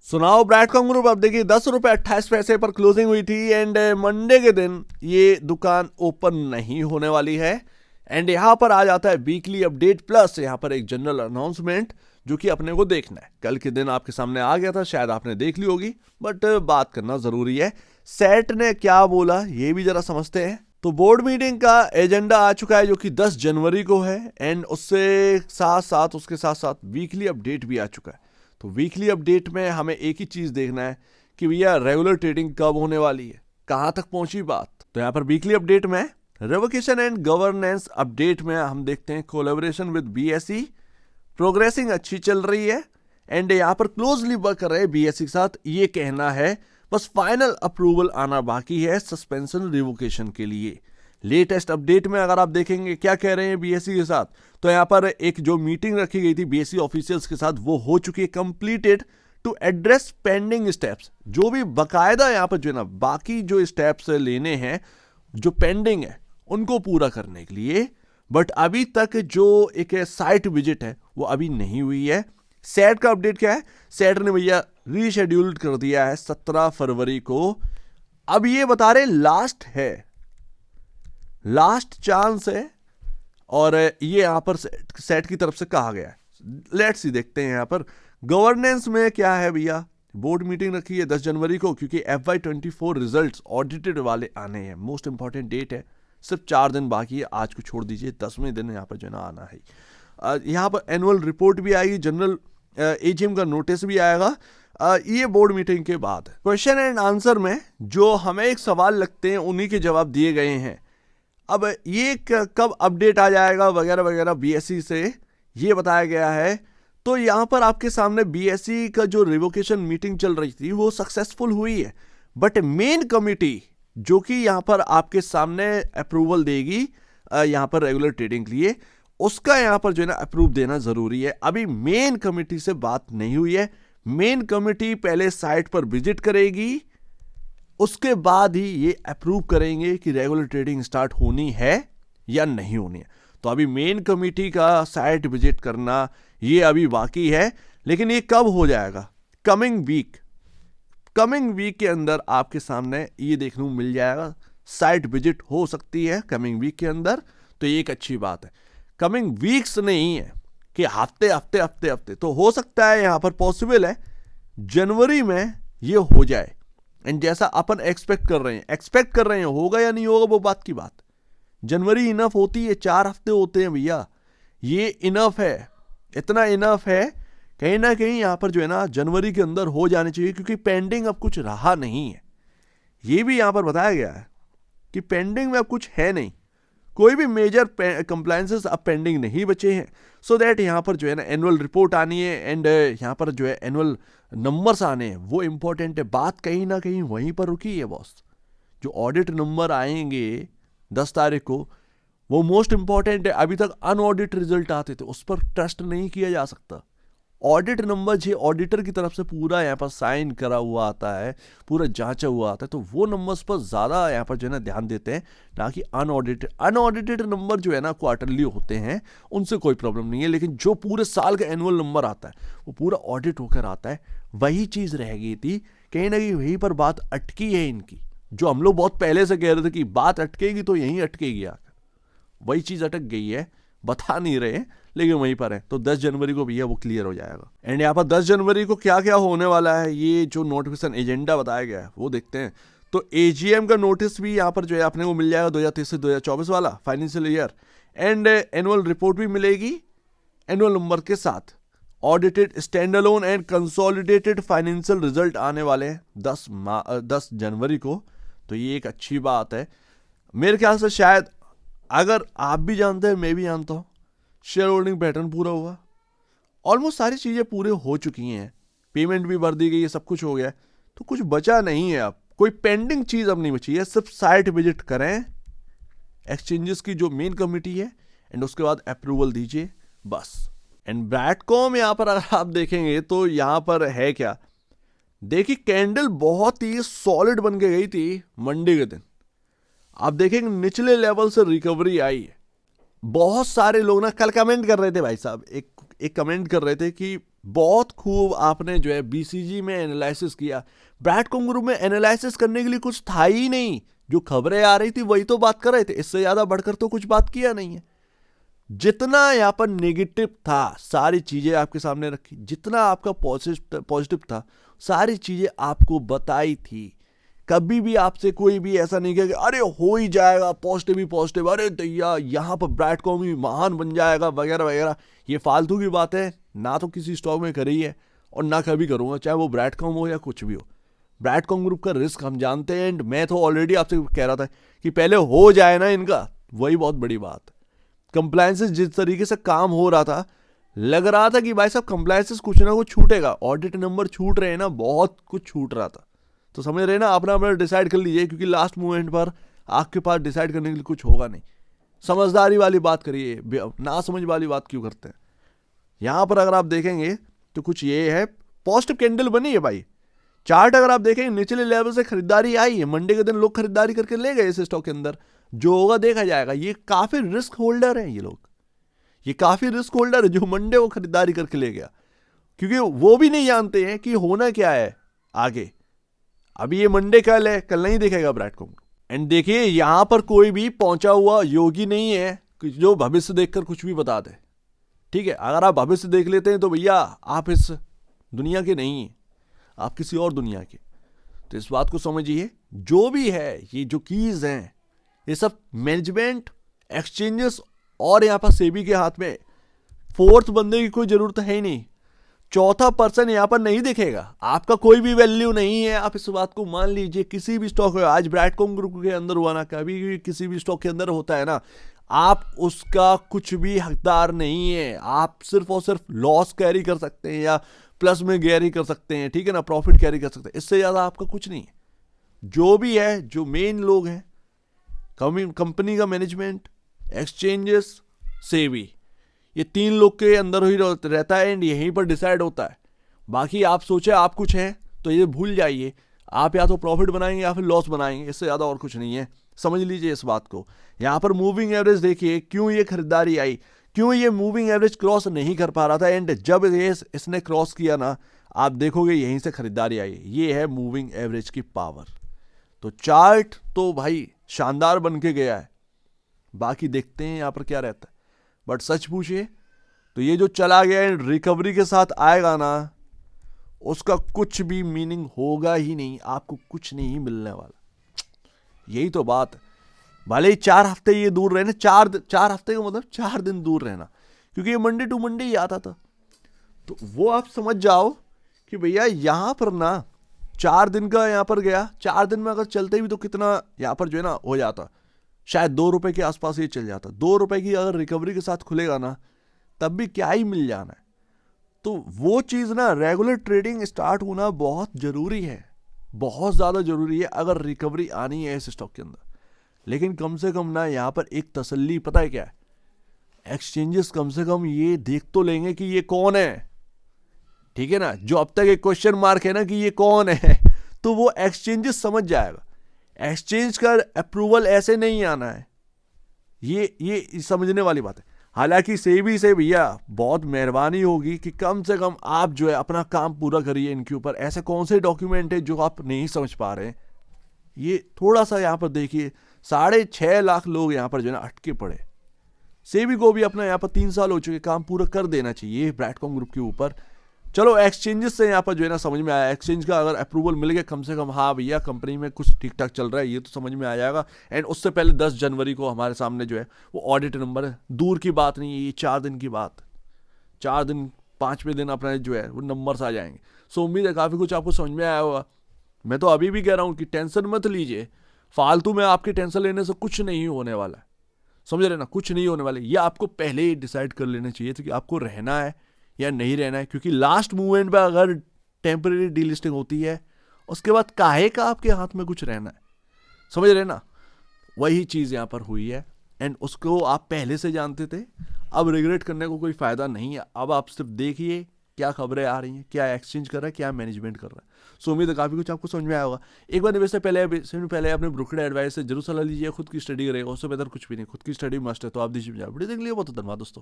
सुनाओ ब्रैडकॉम ग्रुप। अब देखिए 10 रुपए 28 पैसे पर क्लोजिंग हुई थी एंड मंडे के दिन ये दुकान ओपन नहीं होने वाली है। एंड यहाँ पर आ जाता है वीकली अपडेट प्लस यहाँ पर एक जनरल अनाउंसमेंट जो कि अपने को देखना है। कल के दिन आपके सामने आ गया था, शायद आपने देख ली होगी, बट बात करना जरूरी है। सेट ने क्या बोला ये भी जरा समझते हैं। तो बोर्ड मीटिंग का एजेंडा आ चुका है जो कि 10 जनवरी को है एंड उसके साथ साथ वीकली अपडेट भी आ चुका है। तो वीकली अपडेट में हमें एक ही चीज देखना है कि भैया रेगुलर ट्रेडिंग कब होने वाली है, कहां तक पहुंची बात। तो यहाँ पर वीकली अपडेट में रेवोकेशन एंड गवर्नेंस अपडेट में हम देखते हैं कोलैबोरेशन विद बीएसई प्रोग्रेसिंग अच्छी चल रही है एंड यहाँ पर क्लोजली वर्क कर रहे हैं बीएसई के साथ, ये कहना है। बस फाइनल अप्रूवल आना बाकी है सस्पेंशन रिवोकेशन के लिए। लेटेस्ट अपडेट में अगर आप देखेंगे क्या कह रहे हैं बीएसई के साथ, तो यहाँ पर एक जो मीटिंग रखी गई थी बीएसई ऑफिशियल्स के साथ वो हो चुकी है completed to address pending steps. जो भी बकायदा यहाँ पर जो है ना बाकी जो स्टेप्स लेने हैं जो पेंडिंग है उनको पूरा करने के लिए। बट अभी तक जो एक साइट विजिट है वो अभी नहीं हुई है। सेट का अपडेट क्या है, सेट ने भैया रीशेड्यूल्ड कर दिया है 17 फरवरी को। अब ये बता रहे लास्ट है, लास्ट चांस है और ये यहां पर सेट की तरफ से कहा गया है। लेट्स सी देखते हैं यहां पर गवर्नेंस में क्या है भैया। बोर्ड मीटिंग रखी है 10 जनवरी को क्योंकि FY24 रिजल्ट्स ऑडिटेड वाले आने हैं। मोस्ट इंपॉर्टेंट डेट है, सिर्फ 4 दिन बाकी है, आज को छोड़ दीजिए, 10वें दिन यहाँ पर जो है ना आना है। यहाँ पर एनुअल रिपोर्ट भी आएगी, जनरल एजीएम का नोटिस भी आएगा ये बोर्ड मीटिंग के बाद। क्वेश्चन एंड आंसर में जो हमें एक सवाल लगते हैं उन्हीं के जवाब दिए गए हैं। अब ये कब अपडेट आ जाएगा वगैरह वगैरह बीएसई से ये बताया गया है। तो यहाँ पर आपके सामने बीएसई का जो रिवोकेशन मीटिंग चल रही थी वो सक्सेसफुल हुई है, बट मेन कमिटी जो कि यहाँ पर आपके सामने अप्रूवल देगी यहाँ पर रेगुलर ट्रेडिंग के लिए, उसका यहाँ पर जो है ना अप्रूव देना जरूरी है। अभी मेन कमिटी से बात नहीं हुई है। मेन कमिटी पहले साइट पर विजिट करेगी, उसके बाद ही ये अप्रूव करेंगे कि रेगुलर ट्रेडिंग स्टार्ट होनी है या नहीं होनी है। तो अभी मेन कमिटी का साइट विजिट करना ये अभी बाकी है, लेकिन ये कब हो जाएगा, कमिंग वीक के अंदर आपके सामने ये देखने को मिल जाएगा। साइट विजिट हो सकती है कमिंग वीक के अंदर, तो ये एक अच्छी बात है। कमिंग वीक्स नहीं है कि हफ्ते तो हो सकता है, यहां पर पॉसिबल है जनवरी में ये हो जाए। एंड जैसा अपन एक्सपेक्ट कर रहे हैं होगा या नहीं होगा वो बात की बात। जनवरी इनफ होती है, 4 हफ्ते होते हैं भैया, ये इनफ है, इतना इनफ है। कहीं ना कहीं यहां पर जो है ना जनवरी के अंदर हो जाने चाहिए क्योंकि पेंडिंग अब कुछ रहा नहीं है। ये भी यहां पर बताया गया है कि पेंडिंग में अब कुछ है नहीं, कोई भी मेजर कंप्लायंसेस अब पेंडिंग नहीं बचे हैं। सो दैट यहाँ पर जो है ना एनुअल रिपोर्ट आनी है एंड यहाँ पर जो है एनुअल नंबर्स आने हैं वो इंपॉर्टेंट है। बात कहीं ना कहीं वहीं पर रुकी है बॉस। जो ऑडिट नंबर आएंगे 10 तारीख को वो मोस्ट इंपॉर्टेंट है। अभी तक अनऑडिट रिजल्ट आते थे, उस पर ट्रस्ट नहीं किया जा सकता। ऑडिट नंबर जो ऑडिटर की तरफ से पूरा यहाँ पर साइन करा हुआ आता है, पूरा जांचा हुआ आता है, तो वो नंबर्स पर ज़्यादा यहाँ पर जो है ना ध्यान देते हैं, ना कि अनऑडिटेड नंबर जो है ना क्वार्टरली होते हैं उनसे कोई प्रॉब्लम नहीं है। लेकिन जो पूरे साल का एनुअल नंबर आता है वो पूरा ऑडिट होकर आता है, वही चीज़ रह गई थी। कहीं ना कहीं वहीं पर बात अटकी है इनकी, जो हम लोग बहुत पहले से कह रहे थे कि बात अटकेगी तो यहीं अटकेगी आकर, वही चीज़ अटक गई है, बता नहीं रहे लेकिन वहीं पर है। तो 10 जनवरी को भैया वो क्लियर हो जाएगा। एंड यहाँ पर 10 जनवरी को क्या क्या होने वाला है, ये जो नोटिफिकेशन एजेंडा बताया गया है वो देखते हैं। तो एजीएम का नोटिस भी यहाँ पर जो है अपने को मिल जाएगा 2023 से 2024 वाला financial year, and annual report भी मिलेगी एनुअल नंबर के साथ। Audited standalone and consolidated financial result आने वाले हैं 10 जनवरी को। तो ये एक अच्छी बात है मेरे ख्याल से। शायद अगर आप भी जानते हैं, मैं भी जानता हूँ, शेयर होल्डिंग पैटर्न पूरा हुआ, ऑलमोस्ट सारी चीज़ें पूरे हो चुकी हैं, पेमेंट भी भर दी गई है, सब कुछ हो गया, तो कुछ बचा नहीं है। अब कोई पेंडिंग चीज़ अब नहीं बची है। सिर्फ साइट विजिट करें एक्सचेंजेस की जो मेन कमिटी है एंड उसके बाद अप्रूवल दीजिए बस। एंड ब्रैडकॉम यहाँ पर अगर आप देखेंगे तो यहाँ पर है क्या, देखिए कैंडल बहुत ही सॉलिड बन के गई थी मंडे के दिन। आप देखेंगे निचले लेवल से रिकवरी आई है। बहुत सारे लोग ना कल कमेंट कर रहे थे भाई साहब, एक कमेंट कर रहे थे कि बहुत खूब आपने जो है बीसीजी में एनालिसिस किया। ब्रैडकॉम ग्रुप में एनालिसिस करने के लिए कुछ था ही नहीं, जो खबरें आ रही थी वही तो बात कर रहे थे, इससे ज्यादा बढ़कर तो कुछ बात किया नहीं है। जितना यहाँ पर नेगेटिव था सारी चीजें आपके सामने रखी, जितना आपका पॉजिटिव था सारी चीजें आपको बताई थी। कभी भी आपसे कोई भी ऐसा नहीं किया कि अरे हो ही जाएगा, पॉजिटिव ही पॉजिटिव, अरे दैया यहाँ पर ब्रैडकॉम ही महान बन जाएगा वगैरह वगैरह। ये फालतू की बात है, ना तो किसी स्टॉक में करी है और ना कभी करूंगा, चाहे वो ब्रैडकॉम हो या कुछ भी हो। ब्रैडकॉम ग्रुप का रिस्क हम जानते हैं, एंड मैं तो ऑलरेडी आपसे कह रहा था कि पहले हो जाए ना इनका, वही बहुत बड़ी बात है। कंप्लायंसेस जिस तरीके से काम हो रहा था, लग रहा था कि भाई साहब कंप्लायंसेस कुछ ना कुछ छूटेगा, ऑडिट नंबर छूट रहे हैं ना, बहुत कुछ छूट रहा था। तो समझ रहे हैं ना, अपना अपना डिसाइड कर लीजिए, क्योंकि लास्ट मोमेंट पर आपके पास डिसाइड करने के लिए कुछ होगा नहीं। समझदारी वाली बात करिए, ना समझ वाली बात क्यों करते हैं। यहां पर अगर आप देखेंगे तो कुछ ये है, पॉजिटिव कैंडल बनी है भाई। चार्ट अगर आप देखेंगे निचले लेवल से खरीदारी आई है, मंडे के दिन लोग खरीदारी करके ले गए इस स्टॉक के अंदर, जो होगा देखा जाएगा। ये काफी रिस्क होल्डर है, ये लोग, ये काफी रिस्क होल्डर है जो मंडे को खरीदारी करके ले गया, क्योंकि वो भी नहीं जानते हैं कि होना क्या है आगे। अभी ये मंडे कल है, कल नहीं दिखेगा ब्रैडकॉम। एंड देखिए यहां पर कोई भी पहुंचा हुआ योगी नहीं है कि जो भविष्य देखकर कुछ भी बता दे। ठीक है, अगर आप भविष्य देख लेते हैं तो भैया आप इस दुनिया के नहीं हैं, आप किसी और दुनिया के। तो इस बात को समझिए, जो भी है ये जो कीज हैं ये सब मैनेजमेंट, एक्सचेंजेस और यहां पर सेबी के हाथ में। फोर्थ बंदे की कोई जरूरत है ही नहीं, चौथा पर्सन यहां पर नहीं दिखेगा, आपका कोई भी वैल्यू नहीं है। आप इस बात को मान लीजिए, किसी भी स्टॉक में आज ब्रैडकॉम ग्रुप के अंदर हुआ ना, कभी भी किसी भी स्टॉक के अंदर होता है ना, आप उसका कुछ भी हकदार नहीं है। आप सिर्फ और सिर्फ लॉस कैरी कर सकते हैं या प्लस में कैरी कर सकते हैं, ठीक है ना, प्रॉफिट कैरी कर सकते हैं, इससे ज्यादा आपका कुछ नहीं है। जो भी है, जो मेन लोग हैं, कंपनी का मैनेजमेंट, एक्सचेंजेस, सेबी, ये तीन लोग के अंदर ही रहता है एंड यहीं पर डिसाइड होता है। बाकी आप सोचे आप कुछ है तो ये भूल जाइए, आप या तो प्रॉफिट बनाएंगे या फिर लॉस बनाएंगे, इससे ज़्यादा और कुछ नहीं है। समझ लीजिए इस बात को। यहाँ पर मूविंग एवरेज देखिए, क्यों ये खरीदारी आई, क्यों ये मूविंग एवरेज क्रॉस नहीं कर पा रहा था, एंड जब ये इसने क्रॉस किया ना, आप देखोगे यहीं से खरीदारी आई। ये है मूविंग एवरेज की पावर। तो चार्ट तो भाई शानदार बन के गया है, बाकी देखते हैं यहाँ पर क्या रहता है। बट सच पूछिए तो ये जो चला गया एंड रिकवरी के साथ आएगा ना, उसका कुछ भी मीनिंग होगा ही नहीं, आपको कुछ नहीं मिलने वाला। यही तो बात है। भले ही 4 हफ्ते ये दूर रहना, 4 हफ्ते का मतलब 4 दिन दूर रहना, क्योंकि ये मंडे टू मंडे ही आता था। तो वो आप समझ जाओ कि भैया यहां पर ना 4 दिन का यहां पर गया, 4 दिन में अगर चलते भी तो कितना यहां पर जो है ना हो जाता, शायद 2 रुपए के आसपास ये चल जाता। 2 रुपए की अगर रिकवरी के साथ खुलेगा ना, तब भी क्या ही मिल जाना है। तो वो चीज ना, रेगुलर ट्रेडिंग स्टार्ट होना बहुत जरूरी है, बहुत ज्यादा जरूरी है अगर रिकवरी आनी है इस स्टॉक के अंदर। लेकिन कम से कम ना यहां पर एक तसल्ली पता है क्या है, एक्सचेंजेस कम से कम ये देख तो लेंगे कि ये कौन है, ठीक है ना। जो अब तक एक क्वेश्चन मार्क है ना कि ये कौन है, तो वो एक्सचेंजेस समझ जाएगा। एक्सचेंज का अप्रूवल ऐसे नहीं आना है, ये समझने वाली बात है। हालांकि सेबी से भैया बहुत मेहरबानी होगी कि कम से कम आप जो है अपना काम पूरा करिए इनके ऊपर। ऐसे कौन से डॉक्यूमेंट है जो आप नहीं समझ पा रहे हैं, ये थोड़ा सा यहाँ पर देखिए। 6.5 लाख लोग यहाँ पर जो है ना अटके पड़े। सेबी को भी अपना यहाँ पर 3 साल हो चुके, काम पूरा कर देना चाहिए ब्रैडकॉम ग्रुप के ऊपर। चलो एक्सचेंजेस से यहाँ पर जो है ना समझ में आया, एक्सचेंज का अगर अप्रूवल मिल गया कम से कम, हाँ भैया कंपनी में कुछ ठीक ठाक चल रहा है, ये तो समझ में आ जाएगा। एंड उससे पहले 10 जनवरी को हमारे सामने जो है वो ऑडिट नंबर है, दूर की बात नहीं है, ये 4 दिन की बात, 4 दिन 5वें दिन अपना जो है वो नंबर्स आ जाएंगे। सो उम्मीद है काफ़ी कुछ आपको समझ में आया होगा। मैं तो अभी भी कह रहा हूँ कि टेंशन मत लीजिए, फालतू में आपकी टेंशन लेने से कुछ नहीं होने वाला है, समझ रहे ना, कुछ नहीं होने वाले। ये आपको पहले ही डिसाइड कर लेना चाहिए था कि आपको रहना है या नहीं रहना है, क्योंकि लास्ट मूवमेंट पे अगर टेम्परेरी डीलिस्टिंग होती है, उसके बाद काहे का आपके हाथ में कुछ रहना है, समझ रहे ना। वही चीज़ यहाँ पर हुई है एंड उसको आप पहले से जानते थे। अब रिग्रेट करने को कोई फायदा नहीं है। अब आप सिर्फ देखिए क्या खबरें आ रही हैं, क्या एक्सचेंज कर रहा है, क्या मैनेजमेंट कर रहा है। सो उम्मीद है काफ़ी कुछ आपको समझ में आया होगा। एक बार निवेश से पहले अपने ब्रोकर एडवाइस से जरूर सलाह लीजिए, खुद की स्टडी करेगा, उससे बेहतर कुछ भी नहीं। खुद की स्टडी मस्ट है, तो आप दीजिए वीडियो देख लिया। बहुत धन्यवाद दोस्तों।